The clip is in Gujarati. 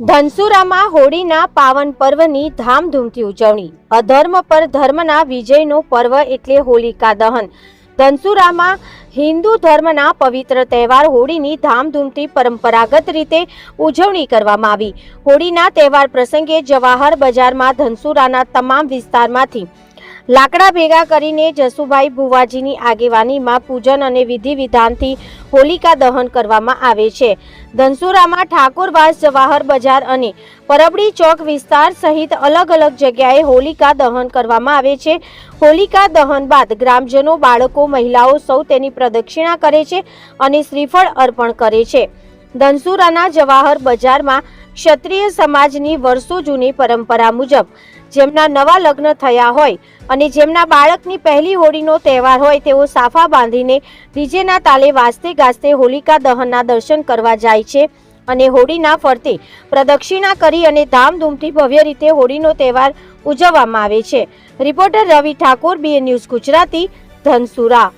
ધનસુરામાં હોળીના પાવન પર્વની ધામધૂમથી ઉજવણી। અધર્મ પર ધર્મના વિજયનો પર્વ એટલે હોલિકા દહન। ધનસુરામાં હિન્દુ ધર્મના પવિત્ર તહેવાર હોળીની ધામધૂમથી પરંપરાગત રીતે ઉજવણી કરવામાં આવી। હોળીના તહેવાર પ્રસંગે જવાહર બજારમાં ધનસુરાના તમામ વિસ્તારમાંથી લાકડા ભેગા કરીને જસુભાઈ ભુવાજીની આગેવાનીમાં પૂજન અને વિધિ વિધાનથી હોલિકા દહન કરવામાં આવે છે। ધનસુરામાં ઠાકોરવાસ, જવાહર બજાર અને પરબડી ચોક વિસ્તાર સહિત અલગ અલગ જગ્યાએ હોલિકા દહન કરવામાં આવે છે। હોલિકા દહન બાદ ગ્રામજનો, બાળકો, મહિલાઓ સૌ તેની પ્રદક્ષિણા કરે છે અને શ્રીફળ અર્પણ કરે છે। ધનસુરાના જવાહર બજારમાં ક્ષત્રિય સમાજની વર્ષો જૂની પરંપરા મુજબ જેમના નવા લગ્ન થયા હોય અને જેમના બાળકની પહેલી હોળીનો તહેવાર હોય તેઓ સાફા બાંધીને ડીજેના તાલે વાજતે ગાજતે હોલિકા દહનના દર્શન કરવા જાય છે અને હોળીના ફરતે પ્રદક્ષિણા કરી અને ધામધૂમથી ભવ્ય રીતે હોળીનો તહેવાર ઉજવવામાં આવે છે। રિપોર્ટર રવિ ઠાકોર, BN ન્યૂઝ ગુજરાતી, ધનસુરા।